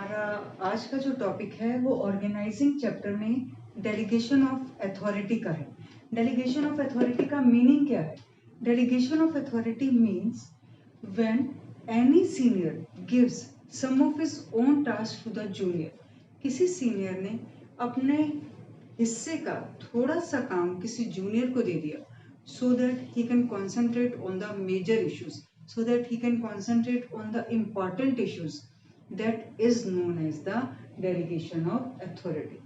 हमारा आज का जो टॉपिक है वो ऑर्गेनाइजिंग चैप्टर में डेलीगेशन ऑफ अथॉरिटी का है। डेलीगेशन ऑफ अथॉरिटी का मीनिंग क्या है? Delegation of authority means when any senior gives some of his own task to the junior. किसी सीनियर ने अपने हिस्से का थोड़ा सा काम किसी जूनियर को दे दिया so that he can concentrate on the major issues, so that he can concentrate on the important issues. That is known as the delegation of authority.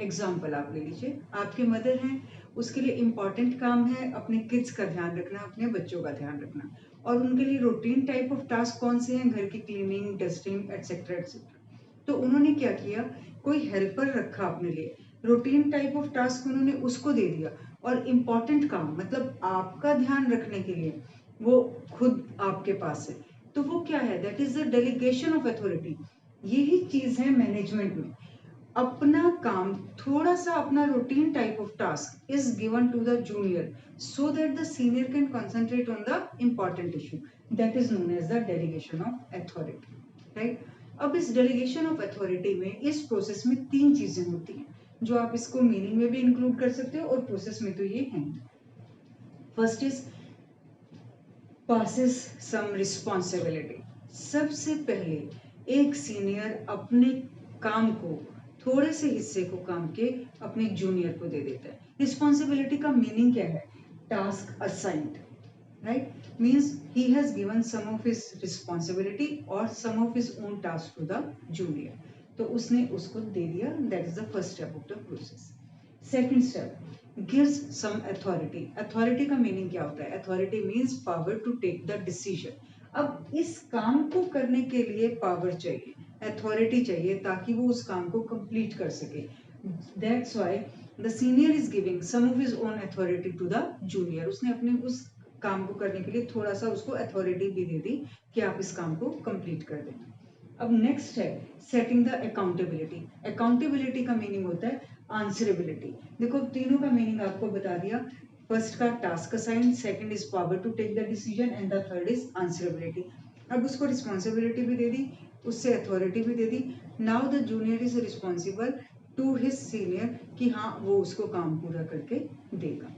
Example आप ले लीजिए, आपके मदर हैं, उसके लिए इम्पॉर्टेंट काम है अपने किड्स का ध्यान रखना, अपने बच्चों का ध्यान रखना, और उनके लिए रूटीन टाइप ऑफ टास्क कौन से हैं? घर की क्लीनिंग, डस्टिंग, एटसेट्रा एटसेट्रा। तो उन्होंने क्या किया, कोई हेल्पर रखा अपने लिए, रूटीन टाइप ऑफ टास्क उन्होंने उसको दे दिया, और इम्पॉर्टेंट काम मतलब आपका ध्यान रखने के लिए वो खुद आपके पास है। तो वो क्या है? That is the delegation of authority. यही चीज है मैनेजमेंट में। अपना काम थोड़ा सा, अपना routine type of task is given to the junior so that the senior can concentrate on the important issue. That is known as the delegation of authority, right. अब इस डेलीगेशन ऑफ अथॉरिटी में, इस process में तीन चीजें होती हैं जो आप इसको मीनिंग में भी इंक्लूड कर सकते हो और प्रोसेस में तो ये है। First is passes some responsibility. सबसे पहले एक सीनियर अपने काम को, थोड़े से हिस्से को काम के अपने जूनियर को दे देता है। रिस्पॉन्सिबिलिटी का मीनिंग क्या है? Task assigned, right, means he has given some of his responsibility और some of his own task to the junior, तो उसने उसको दे दिया। That is the first step of the process. Second step, gives some authority. Authority का meaning क्या होता है? Authority means power to take the decision. अब इस काम को करने के लिए पावर चाहिए, अथॉरिटी चाहिए, ताकि वो उस काम को कंप्लीट कर सके। That's why the senior is giving some of his own authority to the junior. उसने अपने उस काम को करने के लिए थोड़ा सा उसको अथॉरिटी भी दे दी कि आप इस काम को कंप्लीट कर दें। अब नेक्स्ट है सेटिंग द अकाउंटेबिलिटी। अकाउंटेबिलिटी का मीनिंग होता है आंसरेबिलिटी। देखो तीनों का मीनिंग आपको बता दिया। फर्स्ट का task assign, second is power to take the decision and the third is answerability. अब उसको रिस्पॉन्सिबिलिटी भी दे दी, उससे अथॉरिटी भी दे दी। Now the junior is responsible to his senior कि हाँ वो उसको काम पूरा करके देगा।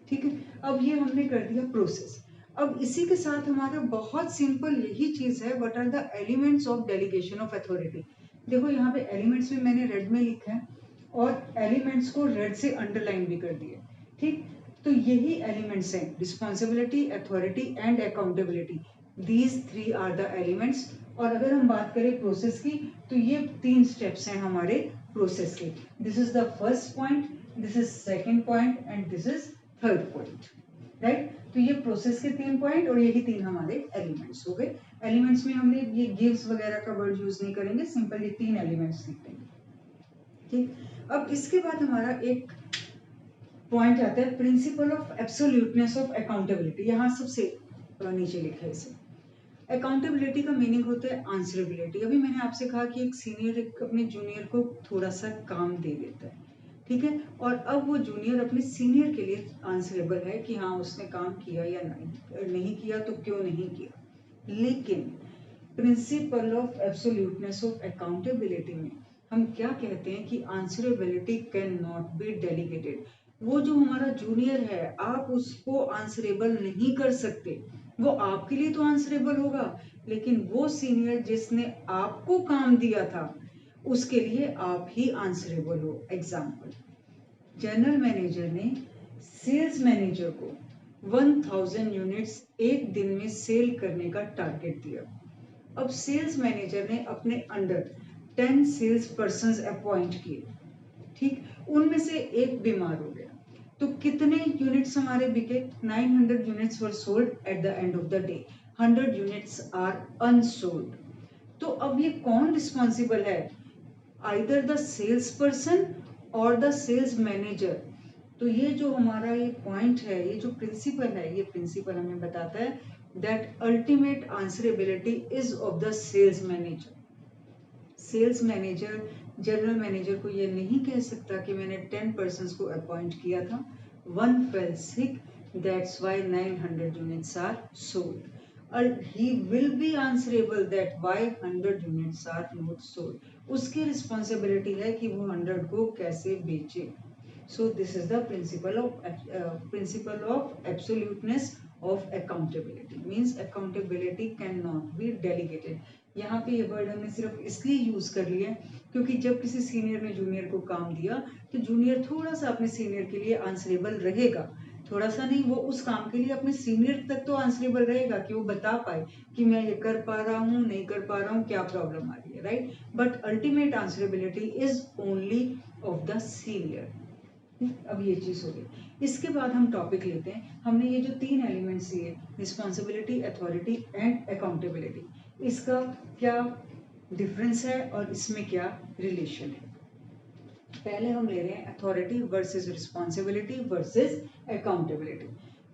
ठीक है, अब ये हमने कर दिया प्रोसेस। अब इसी के साथ हमारा बहुत सिंपल यही चीज है, what are the elements of delegation of authority. देखो यहाँ पे एलिमेंट्स भी मैंने रेड में लिखा है और एलिमेंट्स को रेड से अंडरलाइन भी कर दिया। ठीक, तो यही एलिमेंट्स हैं, responsibility, authority and accountability. These three are the elements. और अगर हम बात करें प्रोसेस की, तो ये तीन स्टेप्स हैं हमारे प्रोसेस के। This is the first point, this is second point and this is third point, right. तो ये प्रोसेस के तीन पॉइंट और यही तीन हमारे एलिमेंट्स हो गए। एलिमेंट्स में हमने ये गिव्स वगैरह का वर्ड यूज नहीं करेंगे, सिंपल ये तीन एलिमेंट्स लिखेंगे। ठीक, अब इसके बाद हमारा एक पॉइंट आता है principal of absoluteness of accountability. यहाँ सबसे नीचे लिखा है इसे। अकाउंटेबिलिटी का मीनिंग होता है आंसरेबिलिटी। अभी मैंने आपसे कहा कि एक सीनियर अपने जूनियर को थोड़ा सा काम दे देता है, ठीक है, और अब वो जूनियर अपने सीनियर के लिए आंसरेबल है कि हाँ उसने काम किया या नहीं किया, तो क्यों नहीं किया। लेकिन principal of absoluteness of accountability में हम क्या कहते हैं कि answerability can not be delegated. वो जो हमारा जूनियर है, आप उसको आंसरेबल नहीं कर सकते। वो आपके लिए तो आंसरेबल होगा, लेकिन वो सीनियर जिसने आपको काम दिया था उसके लिए आप ही आंसरेबल हो। एग्जाम्पल, जनरल मैनेजर ने सेल्स मैनेजर को 1000 यूनिट्स एक दिन में सेल करने का टारगेट दिया। अब सेल्स मैनेजर ने अपने अंडर 10 सेल्स पर्सन्स अपॉइंट किए, ठीक, उनमें से एक बीमार हो गया, तो कितने यूनिट्स हमारे बिके? 900 units were sold at the end of the day, 100 units are unsold. तो अब ये कौन रिस्पॉन्सिबल है? आइदर द सेल्स पर्सन और द सेल्स मैनेजर। तो ये जो हमारा ये पॉइंट है, ये जो प्रिंसिपल है, ये प्रिंसिपल हमें बताता है that ultimate answerability is of the sales manager. Sales manager general manager को ये नहीं कह सकता कि मैंने 10 पर्सन्स को अपॉइंट किया था, one fell sick, that's why 900 units are sold. He will be answerable that why 100 units are not sold. उसकी रिस्पॉन्सिबिलिटी है कि वो 100 को कैसे बेचे। So this is the principal of absoluteness of accountability, means accountability can not be delegated. यहाँ पे ये वर्ड हमने सिर्फ इसलिए यूज कर लिया क्योंकि जब किसी सीनियर ने जूनियर को काम दिया तो जूनियर थोड़ा सा अपने सीनियर के लिए आंसरेबल रहेगा, थोड़ा सा नहीं, वो उस काम के लिए अपने सीनियर तक तो आंसरेबल रहेगा कि वो बता पाए कि मैं ये कर पा रहा हूँ, नहीं कर पा रहा हूँ, क्या प्रॉब्लम आ रही है, right. But ultimate answerability is only of the senior. अब ये चीज हो गई। इसके बाद हम टॉपिक लेते हैं, हमने ये जो 3 एलिमेंट्स लिए, रिस्पॉन्सिबिलिटी, अथॉरिटी एंड अकाउंटेबिलिटी, इसका क्या डिफरेंस है और इसमें क्या रिलेशन है। पहले हम ले रहे हैं authority versus responsibility versus accountability.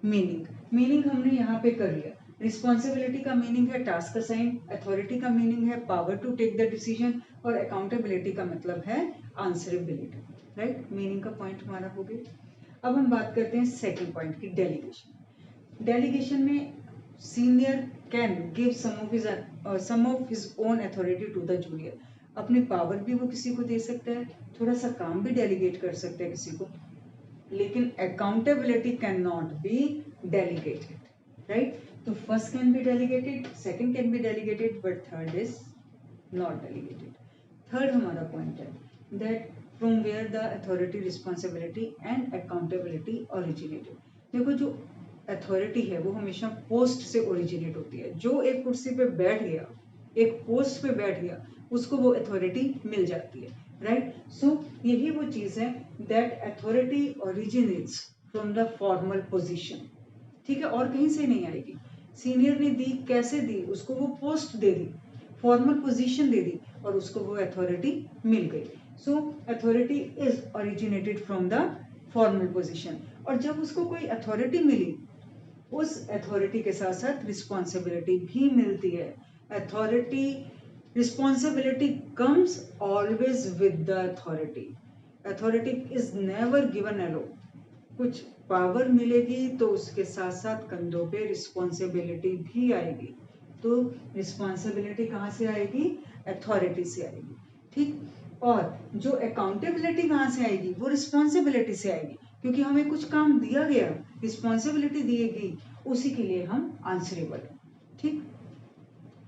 Meaning हमने यहाँ पे कर लिया। रिस्पॉन्सिबिलिटी का मीनिंग है टास्क असाइन, अथॉरिटी का मीनिंग है power to take the decision, और अकाउंटेबिलिटी का मतलब है आंसरेबिलिटी, राइट। मीनिंग का पॉइंट हमारा हो गया। अब हम बात करते हैं सेकंड पॉइंट की, डेलीगेशन। डेलीगेशन में senior can give some of his own authority to the junior. अपनी पावर भी वो किसी को दे सकता है, थोड़ा सा काम भी डेलीगेट कर सकता है किसी को, लेकिन accountability can not be delegated, right. तो first can be delegated, second can be delegated, but third is not delegated. Third हमारा पॉइंट है that from where the authority, responsibility and accountability originated. देखो जो अथॉरिटी है वो हमेशा post से originate होती है। जो एक कुर्सी पे बैठ गया, एक पोस्ट पे बैठ गया, उसको वो अथॉरिटी मिल जाती है, राइट। सो यही वो चीज है that authority originates from the formal position, ठीक है, और कहीं से नहीं आएगी। सीनियर ने दी, कैसे दी, उसको वो पोस्ट दे दी, फॉर्मल पोजीशन दे दी, और उसको वो अथॉरिटी मिल गई। So authority is originated from the formal position. और जब उसको कोई अथॉरिटी मिली, उस अथॉरिटी के साथ साथ रिस्पॉन्सिबिलिटी भी मिलती है। Authority, responsibility comes always with the authority. Authority is never given alone. कुछ पावर मिलेगी तो उसके साथ साथ कंधों पे रिस्पॉन्सिबिलिटी भी आएगी। तो रिस्पॉन्सिबिलिटी कहाँ से आएगी? अथॉरिटी से आएगी, ठीक। और जो अकाउंटेबिलिटी कहाँ से आएगी? वो रिस्पॉन्सिबिलिटी से आएगी, क्योंकि हमें कुछ काम दिया गया, रिस्पॉन्सिबिलिटी दी गई, उसी के लिए हम आंसरेबल हैं, ठीक।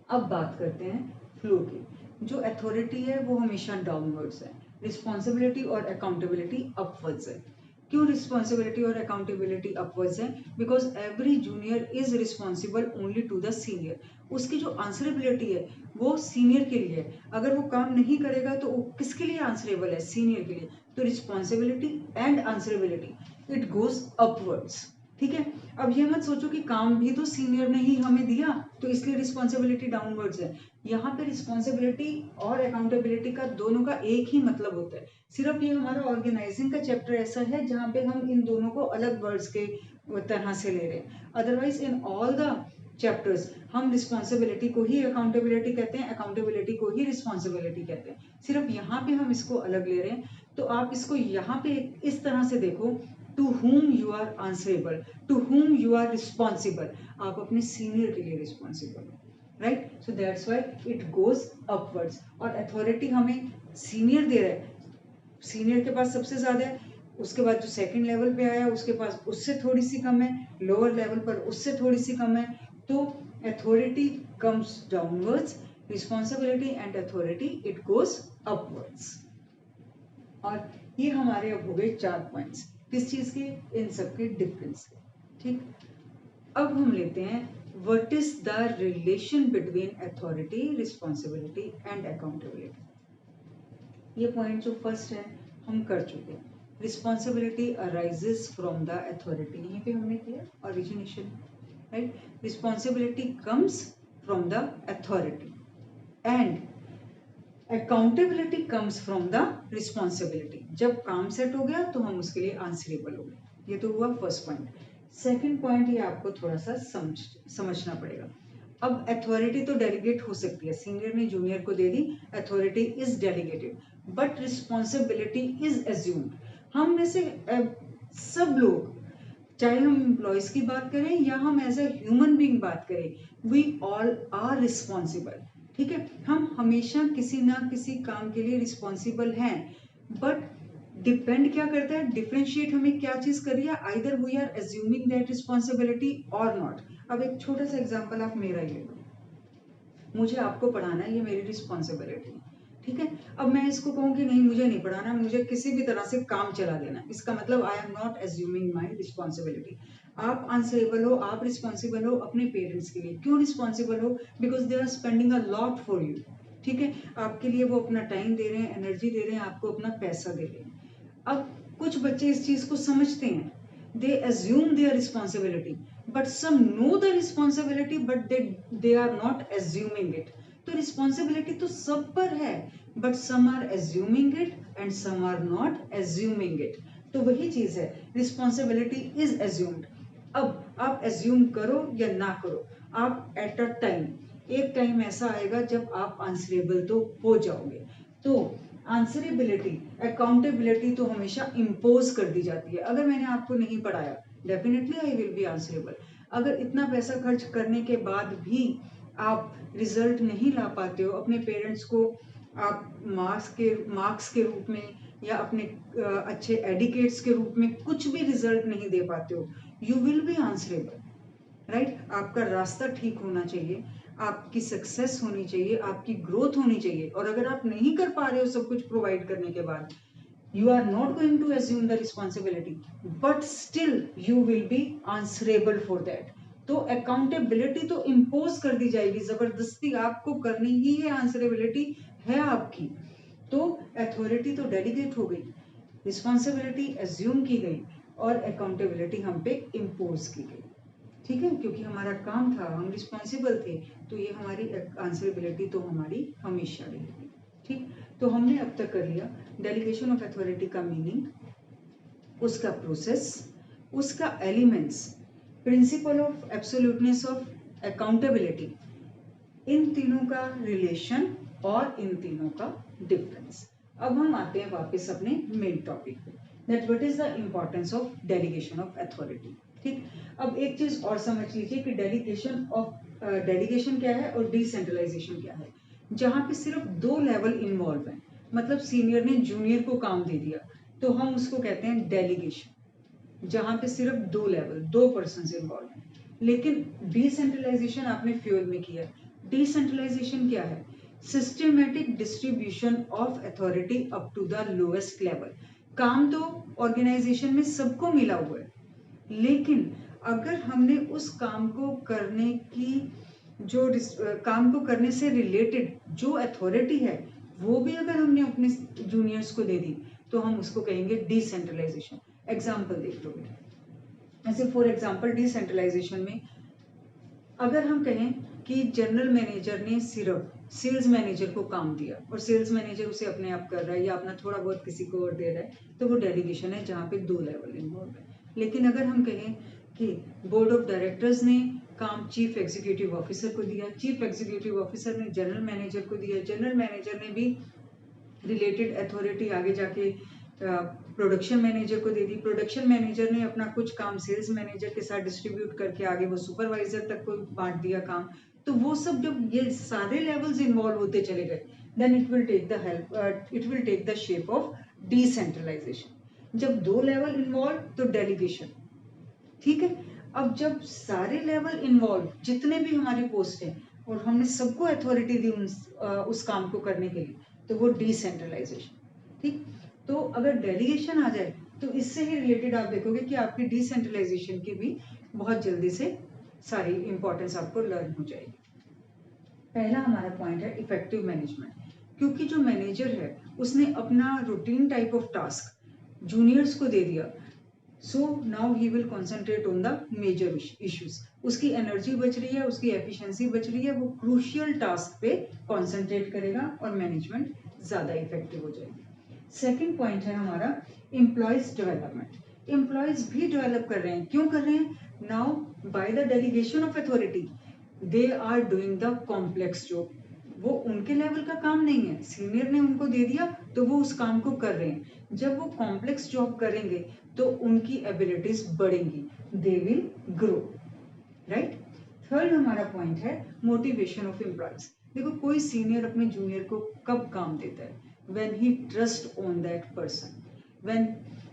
अब बात करते हैं फ्लो की। जो अथॉरिटी है वो हमेशा डाउनवर्ड्स है, रिस्पॉन्सिबिलिटी और अकाउंटेबिलिटी अपवर्ड्स है। क्यों रिस्पॉन्सिबिलिटी और अकाउंटेबिलिटी अपवर्ड्स है? Because every junior is responsible only to the senior. उसकी जो आंसरेबिलिटी है वो सीनियर के लिए है। अगर वो काम नहीं करेगा तो वो किसके लिए आंसरेबल है? सीनियर के लिए। तो responsibility and answerability it goes upwards, ठीक है। अब ये मत सोचो कि काम भी तो सीनियर ने ही हमें दिया तो इसलिए रिस्पॉन्सिबिलिटी डाउनवर्ड्स है। यहाँ पे रिस्पॉन्सिबिलिटी और अकाउंटेबिलिटी का दोनों का एक ही मतलब होता है। सिर्फ ये हमारा ऑर्गेनाइजिंग का चैप्टर ऐसा है जहाँ पे हम इन दोनों को अलग वर्ड्स के तरह से ले रहे हैं। Otherwise in all the chapters हम रिस्पॉन्सिबिलिटी को ही अकाउंटेबिलिटी कहते हैं, अकाउंटेबिलिटी को ही रिस्पॉन्सिबिलिटी कहते हैं। सिर्फ यहाँ पे हम इसको अलग ले रहे हैं। तो आप इसको यहाँ पे इस तरह से देखो, to whom you are answerable, to whom you are responsible। आप अपने सीनियर के लिए रिस्पॉन्सिबल हो, right. So that's why it goes upwards. और अथॉरिटी हमें सीनियर दे रहा है, सीनियर के पास सबसे ज्यादा है, उसके बाद जो सेकंड लेवल पे आया उसके पास उससे थोड़ी सी कम है, लोअर लेवल पर उससे थोड़ी सी कम है। तो authority comes downwards, responsibility and authority it goes upwards. और ये हमारे अब हो गए 4 पॉइंट्स, किस चीज के? इन सब के डिफरेंस के, ठीक। अब हम लेते हैं what is the relation between authority, responsibility and accountability. ये पॉइंट जो फर्स्ट है हम कर चुके हैं। Responsibility arises from the authority, यहीं पे हमने किया origination, right. Responsibility comes from the authority and accountability comes from the responsibility. जब काम सेट हो गया तो हम उसके लिए आंसरेबल हो गए। ये तो हुआ फर्स्ट पॉइंट। सेकंड पॉइंट ये आपको थोड़ा सा समझना पड़ेगा। अब अथॉरिटी तो डेलीगेट हो सकती है, सीनियर ने जूनियर को दे दी, authority is delegated, but responsibility is assumed. हम में से सब लोग, चाहे हम एम्प्लॉयज की बात करें या हम एज ए ह्यूमन बीइंग बात करें, वी ऑल आर रिस्पॉन्सिबल, ठीक है, हम हमेशा किसी ना किसी काम के लिए रिस्पॉन्सिबल हैं, बट डिपेंड क्या करता है, डिफरेंशिएट हमें क्या चीज कर रही है, either we are assuming that responsibility और नॉट। अब एक छोटा सा एग्जांपल आप मेरा ही ले लो, मुझे आपको पढ़ाना है, ये मेरी रिस्पॉन्सिबिलिटी है, ठीक है। अब मैं इसको कहूँ कि नहीं मुझे नहीं पढ़ाना, मुझे किसी भी तरह से काम चला देना, इसका मतलब I am not assuming my responsibility. आप आंसरेबल हो, आप रिस्पॉन्सिबल हो अपने पेरेंट्स के लिए। क्यों रिस्पॉन्सिबल हो? Because they are spending a lot for you, ठीक है। आपके लिए वो अपना टाइम दे रहे हैं, एनर्जी दे रहे हैं, आपको अपना पैसा दे रहे हैं। अब कुछ बच्चे इस चीज को समझते हैं, they assume their responsibility, but some know the responsibility but they are not assuming it। तो responsibility तो सब पर है, but some are assuming it and some are not assuming it। तो वही चीज है, responsibility is assumed। अब आप assume करो या ना करो, आप at a time, एक टाइम ऐसा आएगा जब आप आंसरेबल तो हो जाओगे। तो आंसरेबिलिटी, अकाउंटेबिलिटी तो हमेशा इम्पोज कर दी जाती है। अगर मैंने आपको नहीं पढ़ाया, definitely I will be answerable. अगर इतना पैसा खर्च करने के बाद भी आप रिजल्ट नहीं ला पाते हो, अपने पेरेंट्स को आप मार्क्स के रूप में या अपने अच्छे एडिकेट्स के रूप में कुछ भी रिजल्ट नहीं दे पाते हो, you will be answerable, right. आपका रास्ता ठीक होना चाहिए, आपकी सक्सेस होनी चाहिए, आपकी ग्रोथ होनी चाहिए। और अगर आप नहीं कर पा रहे हो सब कुछ प्रोवाइड करने के बाद, you are not going to assume the responsibility, but still you will be answerable for that। तो अकाउंटेबिलिटी तो इम्पोज कर दी जाएगी, जबरदस्ती आपको करनी ही है, आंसरेबिलिटी है आपकी। तो अथॉरिटी तो डेलीगेट हो गई, रिस्पॉन्सिबिलिटी एज्यूम की गई और अकाउंटेबिलिटी हम पे इम्पोज की गई, ठीक है। क्योंकि हमारा काम था, हम रिस्पॉन्सिबल थे, तो ये हमारी आंसरेबिलिटी तो हमारी हमेशा रहेगी, ठीक। तो हमने अब तक कर लिया डेलीगेशन ऑफ अथॉरिटी का मीनिंग, उसका प्रोसेस, उसका elements, principle of absoluteness of accountability, इन तीनों का रिलेशन और इन तीनों का डिफरेंस। अब हम आते हैं वापस अपने मेन टॉपिक पे, that what is the importance of delegation of authority, ठीक। अब एक चीज और समझ लीजिए कि डेलीगेशन क्या है और डिसेंट्रलाइजेशन क्या है। जहां पे सिर्फ दो लेवल इन्वॉल्व हैं, मतलब सीनियर ने जूनियर को काम दे दिया, तो हम उसको कहते हैं डेलीगेशन। जहां पे सिर्फ दो लेवल, दो पर्सन इन्वॉल्व हैं। लेकिन डिसेंट्रलाइजेशन आपने फ्यूल में किया। डिसेंट्रलाइजेशन क्या है? Systematic distribution of authority up to the lowest level. काम तो ऑर्गेनाइजेशन में सबको मिला हुआ है, लेकिन अगर हमने उस काम को करने की काम को करने से रिलेटेड जो अथॉरिटी है वो भी अगर हमने अपने जूनियर्स को दे दी, तो हम उसको कहेंगे डिसेंट्रलाइजेशन। एग्जाम्पल देख लो बेटा, ऐसे फॉर एग्जाम्पल डिसेंट्रलाइजेशन में अगर हम कहें कि जनरल मैनेजर ने सिर्फ सेल्स मैनेजर को काम दिया और सेल्स मैनेजर उसे अपने आप कर रहा है या अपना थोड़ा बहुत किसी को और दे रहा है, तो वो डेलीगेशन है जहाँ पे दो लेवल इन्वॉल्व है। लेकिन अगर हम कहें कि बोर्ड ऑफ डायरेक्टर्स ने काम चीफ एग्जीक्यूटिव ऑफिसर को दिया, चीफ एग्जीक्यूटिव ऑफिसर ने जनरल मैनेजर को दिया, जनरल मैनेजर ने भी रिलेटेड अथॉरिटी आगे जाके प्रोडक्शन मैनेजर को दे दी, प्रोडक्शन मैनेजर ने अपना कुछ काम सेल्स मैनेजर के साथ डिस्ट्रीब्यूट करके आगे वो सुपरवाइजर तक को बांट दिया काम, तो वो सब जब ये सारे लेवल्स इन्वॉल्व होते चले गए, then it will take the shape of decentralisation. जब दो लेवल इन्वॉल्व तो डेलीगेशन, ठीक है। अब जब सारे लेवल इन्वॉल्व, जितने भी हमारी पोस्ट हैं और हमने सबको अथॉरिटी दी उस काम को करने के लिए, तो वो डिसेंट्रलाइजेशन, ठीक। तो अगर डेलीगेशन आ जाए तो इससे ही रिलेटेड आप देखोगे कि आपकी डिसेंट्रलाइजेशन की भी बहुत जल्दी से सारी इंपॉर्टेंस आपको लर्न हो जाएगी। पहला हमारा पॉइंट है इफेक्टिव मैनेजमेंट। क्योंकि जो मैनेजर है उसने अपना routine type of task juniors को दे दिया, so now he will concentrate on the major issues. उसकी एनर्जी बच रही है, उसकी एफिशिएंसी बच रही है, वो क्रूशियल टास्क पे कॉन्सेंट्रेट करेगा और मैनेजमेंट ज्यादा इफेक्टिव हो जाएगी। सेकेंड पॉइंट है हमारा एम्प्लॉयज डेवलपमेंट। एम्प्लॉयज भी डेवलप कर रहे हैं, क्यों कर रहे हैं? Now by the delegation of authority they are doing the complex job. वो उनके लेवल का काम नहीं है, सीनियर ने उनको दे दिया तो वो उस काम को कर रहे हैं। जब वो कॉम्प्लेक्स जॉब करेंगे तो उनकी एबिलिटीज बढ़ेंगी, they will grow, right. Third हमारा पॉइंट है मोटिवेशन ऑफ एम्प्लॉयज। देखो कोई सीनियर अपने जूनियर को कब काम देता है? When he trust on that person, when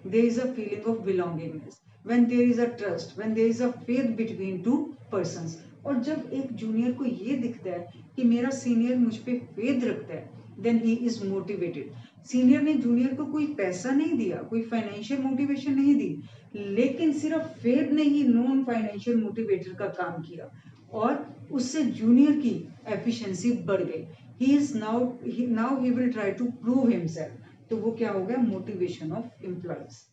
there is a feeling of belongingness, when there is a trust, when there is a faith between two persons. और जब एक जूनियर को ये दिखता है कि मेरा सीनियर मुझ पे फेथ रखता है, then he is motivated. Senior ने जूनियर को कोई पैसा नहीं दिया, कोई फाइनेंशियल मोटिवेशन नहीं दी, लेकिन सिर्फ फेथ ने ही नॉन फाइनेंशियल मोटिवेटर का काम किया और उससे जूनियर की एफिशिएंसी बढ़ गई। He is now he will try to prove himself. तो वो क्या हो गया? Motivation of employees.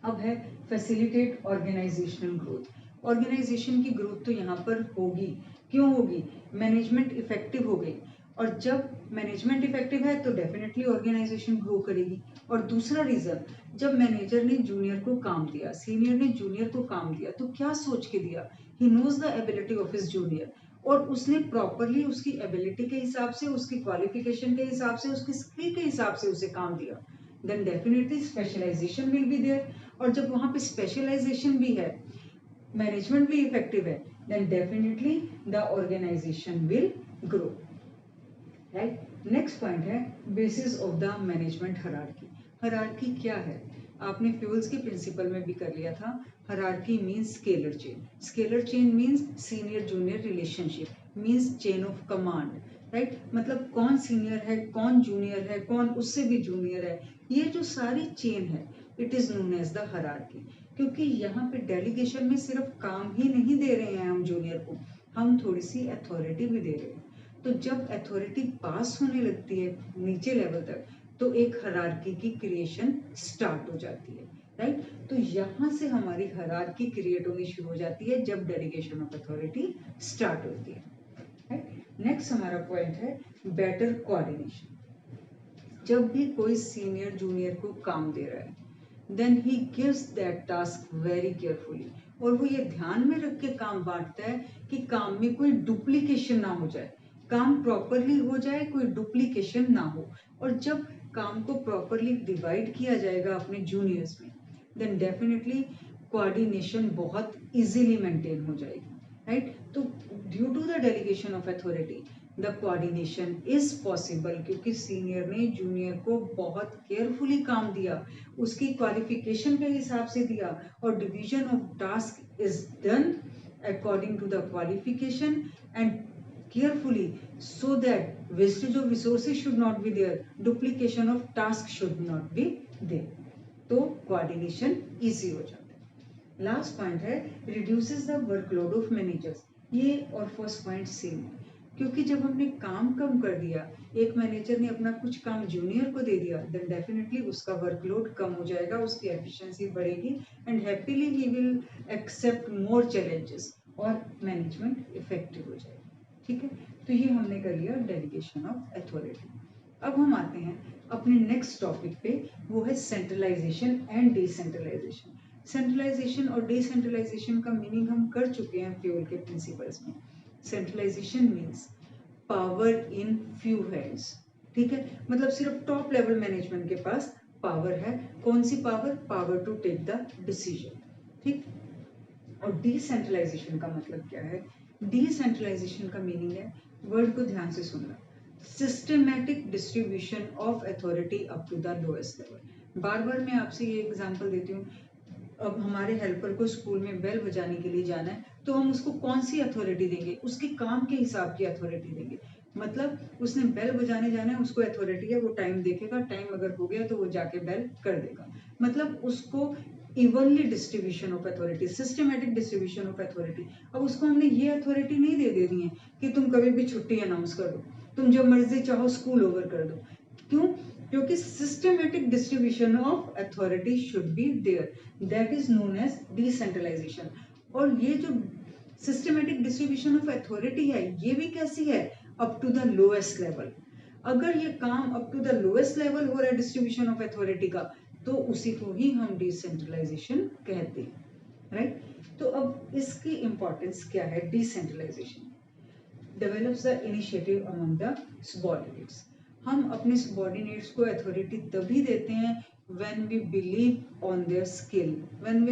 अब है फैसिलिटेट ऑर्गेनाइजेशनल ग्रोथ। ऑर्गेनाइजेशन की ग्रोथ तो यहाँ पर होगी। क्यों होगी? मैनेजमेंट इफेक्टिव हो गई, और जब मैनेजमेंट इफेक्टिव है तो डेफिनेटली ऑर्गेनाइजेशन ग्रो करेगी। और दूसरा रीजन, जब मैनेजर ने जूनियर को काम दिया, सीनियर ने जूनियर को काम दिया, तो क्या सोच के दिया? He knows the ability of his junior, और उसने प्रॉपरली उसकी एबिलिटी के हिसाब से, उसकी क्वालिफिकेशन के हिसाब से, उसकी स्किल के हिसाब से उसे काम दिया, then definitely specialisation will be there. और जब वहां पे स्पेशलाइजेशन भी है, मैनेजमेंट भी इफेक्टिव है, then definitely the organisation will grow. Right, next point है basis of the management hierarchy. Hierarchy क्या है? आपने फ्यूल्स के प्रिंसिपल में भी कर लिया था। Hierarchy means scalar chain. Scalar chain means senior junior relationship, means chain of command. Right, मतलब कौन सीनियर है, कौन जूनियर है, कौन उससे भी जूनियर है, ये जो सारी चेन है, it is known as the hierarchy. क्योंकि यहाँ पे डेलीगेशन में सिर्फ काम ही नहीं दे रहे हैं हम जूनियर को, हम थोड़ी सी अथॉरिटी भी दे रहे हैं। तो जब अथॉरिटी पास होने लगती है नीचे लेवल तक, तो एक हायरार्की की क्रिएशन स्टार्ट हो जाती है। राइट, तो यहाँ से हमारी हायरार्की क्रिएट होनी शुरू हो जाती है जब डेलीगेशन ऑफ अथॉरिटी स्टार्ट होती है। राइट, नेक्स्ट हमारा पॉइंट है बेटर कोऑर्डिनेशन। जब भी कोई सीनियर जूनियर को काम दे रहा है, then he gives that task very carefully, और वो ये ध्यान में रख के काम बांटता है कि काम में कोई डुप्लीकेशन ना हो जाए, काम प्रॉपरली हो जाए, कोई डुप्लीकेशन ना हो। और जब काम को प्रॉपरली डिवाइड किया जाएगा अपने जूनियर्स में, देन डेफिनेटली कोऑर्डिनेशन बहुत इजीली मेंटेन हो जाएगी। राइट, तो due to the delegation of authority the coordination is possible, क्योंकि सीनियर ने जूनियर को बहुत केयरफुली काम दिया, उसकी क्वालिफिकेशन के हिसाब से दिया, और division of task is done according to the qualification and carefully, so that wastage of resources should not be there, duplication of task should not be there, तो coordination easy हो जाता है। लास्ट पॉइंट है reduces the workload of managers। ये और first point same है, क्योंकि जब हमने काम कम कर दिया, एक मैनेजर ने अपना कुछ काम जूनियर को दे दिया, देन डेफिनेटली उसका वर्कलोड कम हो जाएगा, उसकी एफिशिएंसी बढ़ेगी, and happily he will accept more challenges, और मैनेजमेंट इफेक्टिव हो जाएगी। ठीक है, तो ये हमने कर लिया डेलीगेशन ऑफ अथॉरिटी। अब हम आते हैं अपने नेक्स्ट टॉपिक पे, वो है सेंट्रलाइजेशन एंड डिसेंट्रलाइजेशन। सेंट्रलाइजेशन और डिसेंट्रलाइजेशन का मीनिंग हम कर चुके हैं फ्यूल के प्रिंसिपल्स में। Centralisation means power in few hands. ठीक है, मतलब सिर्फ टॉप लेवल मैनेजमेंट के पास पावर है। कौन सी power? Power to take the decision. ठीक, और डिसेंट्रलाइजेशन का मतलब क्या है? डिसेंट्रलाइजेशन का मीनिंग है, वर्ड को ध्यान से सुनना, systematic distribution of authority up to the lowest level. बार बार मैं आपसे ये एग्जांपल देती हूँ, अब हमारे हेल्पर को स्कूल में बेल बजाने के लिए जाना है, तो हम उसको कौन सी अथॉरिटी देंगे? उसके काम के हिसाब की अथॉरिटी देंगे। मतलब उसने बेल बजाने जाना है, उसको अथॉरिटी है, वो टाइम देखेगा, टाइम अगर हो गया तो वो जाके बेल कर देगा। मतलब उसको evenly distribution of authority, systematic distribution of authority. अब उसको हमने ये अथॉरिटी नहीं दे देनी है कि तुम कभी भी छुट्टी अनाउंस कर दो, तुम जब मर्जी चाहो स्कूल ओवर कर दो। क्यों? क्योंकि systematic distribution of authority should be there, that is known as decentralisation. और ये जो सिस्टमैटिक डिस्ट्रीब्यूशन ऑफ अथॉरिटी है, ये भी कैसी है? Up to the lowest level. अगर ये काम up to the lowest level हो रहा है डिस्ट्रीब्यूशन ऑफ अथॉरिटी का, तो उसी को ही हम डिसेंट्रलाइजेशन कहते हैं। राइट, तो अब इसकी इंपॉर्टेंस क्या है? Decentralisation develops the initiative among the subordinates. हम अपने सबऑर्डिनेट्स को अथॉरिटी तभी देते हैं when we believe on their skill, when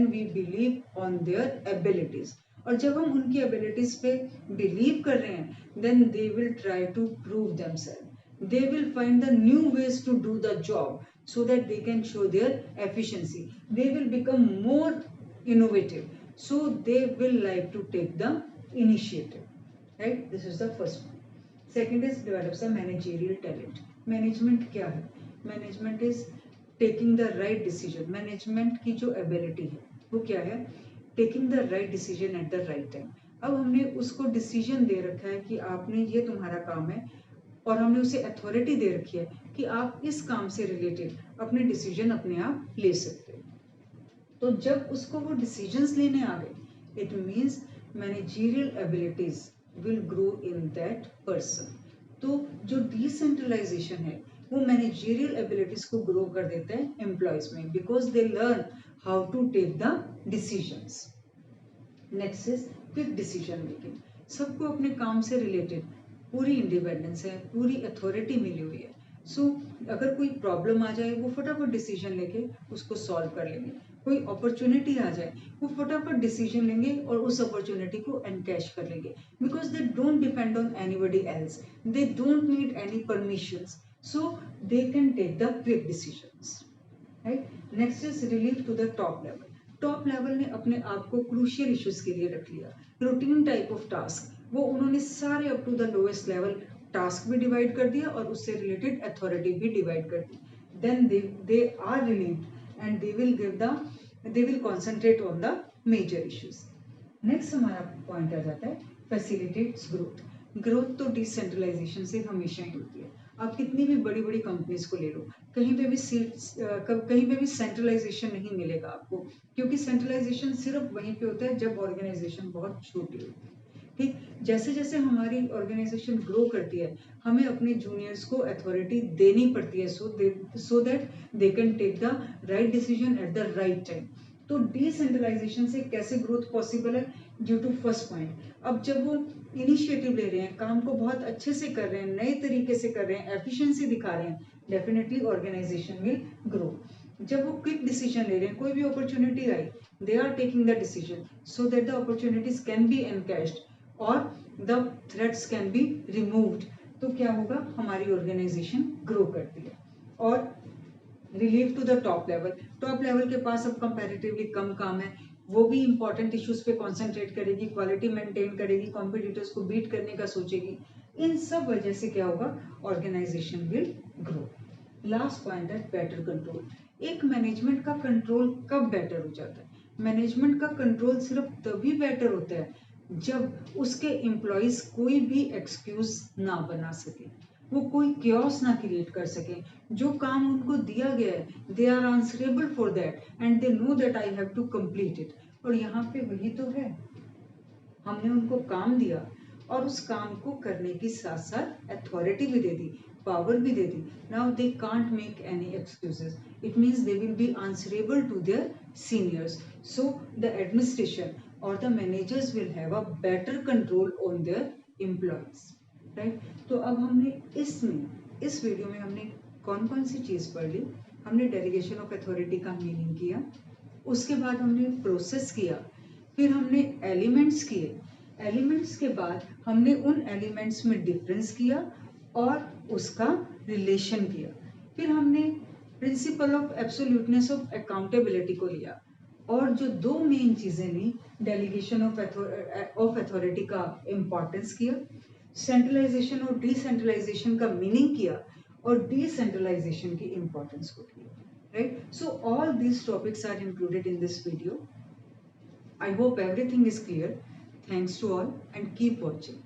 we believe on their abilities, और जब हम उनकी एबिलिटीज पे बिलीव कर रहे हैं then they will try to prove themselves, they will find the new ways to do the job so that they can show their efficiency, they will become more innovative, so they will like to take the initiative, right? This is the first one. Second is develops a managerial talent. Management क्या है? Management is taking the right decision. Management की जो ability है वो क्या है? Taking the right decision at the right time. अब हमने उसको डिसीजन दे रखा है कि आपने ये तुम्हारा काम है और हमने उसे अथॉरिटी दे रखी है कि आप इस काम से रिलेटेड अपने डिसीजन अपने आप ले सकते हो। तो जब उसको वो डिसीजंस लेने आ गए it means managerial abilities will grow in that person. तो जो डिसेंट्रलाइजेशन है वो मैनेजरियल एबिलिटीज को ग्रो कर देता है एम्प्लॉयज में because they learn how to take the decisions. Next is quick decision making. सबको अपने काम से रिलेटेड पूरी इंडिपेंडेंस है, पूरी अथॉरिटी मिली हुई है। सो अगर कोई प्रॉब्लम आ जाए वो फटाफट डिसीजन लेके उसको सॉल्व कर लेंगे, कोई अपॉर्चुनिटी आ जाए वो फटाफट डिसीजन लेंगे और उस अपॉर्चुनिटी को एनकैश कर लेंगे because they don't depend on anybody else, they don't need any permissions, so they can take the quick decisions, right? Next is relief to the top level. Top level ने अपने आप को crucial issues के लिए रख लिया, routine type of task वो उन्होंने सारे up to the lowest level task भी डिवाइड कर दिया और उससे रिलेटेड अथॉरिटी भी डिवाइड कर दी। Then they are relieved and they will concentrate on the major issues. Next हमारा पॉइंट आ जाता है फैसिलिटेट्स ग्रोथ। ग्रोथ तो डिसेंट्रलाइजेशन से हमेशा ही होती है। आप कितनी भी बड़ी बड़ी कंपनीज को ले लो, कहीं पे भी सेंट्रलाइजेशन नहीं मिलेगा आपको, क्योंकि सेंट्रलाइजेशन सिर्फ वहीं पे होता है जब ऑर्गेनाइजेशन बहुत छोटी होती है। ठीक, जैसे जैसे हमारी ऑर्गेनाइजेशन ग्रो करती है हमें अपने जूनियर्स को अथॉरिटी देनी पड़ती है so that they can take the right decision at the right time. तो डिसेंट्रलाइजेशन से कैसे ग्रोथ पॉसिबल है? ड्यू टू फर्स्ट पॉइंट, अब जब वो इनिशिएटिव ले रहे हैं, काम को बहुत अच्छे से कर रहे हैं, नए तरीके से कर रहे हैं, एफिशिएंसी दिखा रहे हैं, डेफिनेटली ऑर्गेनाइजेशन विल ग्रो। जब वो क्विक डिसीजन ले रहे हैं, कोई भी अपॉर्चुनिटी आई they are taking the decision so that the opportunities can be encashed और the threats can be removed, तो क्या होगा? हमारी ऑर्गेनाइजेशन ग्रो करती है। और relieve to the top level, top level के पास अब कंपैरेटिवली कम काम है, वो भी इंपॉर्टेंट इश्यूज पे कंसंट्रेट करेगी, क्वालिटी मेंटेन करेगी, कॉम्पिटिटर्स को बीट करने का सोचेगी। इन सब वजह से क्या होगा? Organisation will grow. Last point है बेटर कंट्रोल। एक मैनेजमेंट का कंट्रोल कब बेटर हो जाता है? मैनेजमेंट का कंट्रोल सिर्फ तभी बेटर होता है जब उसके एम्प्लॉयज कोई भी एक्सक्यूज ना बना सके, वो कोई क्योस ना क्रिएट कर सके। जो काम उनको दिया गया है they are answerable for that and they know that I have to complete it. और यहाँ पे वही तो है, हमने उनको काम दिया और उस काम को करने की साथ साथ अथॉरिटी भी दे दी, पावर भी दे दी। Now they can't make any excuses, it means they will be answerable to their seniors, so the administration or the managers will have a better control on their employees, right? तो अब हमने इस video में हमने कौन कौन सी चीज पढ़ ली? हमने डेलीगेशन ऑफ अथॉरिटी का मीनिंग किया, उसके बाद हमने प्रोसेस किया, फिर हमने एलिमेंट्स किए, एलिमेंट्स के बाद हमने उन एलिमेंट्स में डिफरेंस किया और उसका रिलेशन किया, फिर हमने principle of absoluteness of accountability को लिया और जो दो मेन चीजें ली, डेलीगेशन ऑफ अथॉरिटी का इंपॉर्टेंस किया, सेंट्रलाइजेशन और डिसेंट्रलाइजेशन का मीनिंग किया और डिसेंट्रलाइजेशन की इंपॉर्टेंस को किया, right? So all these topics are included in this video. I hope everything is clear. Thanks to all and keep watching.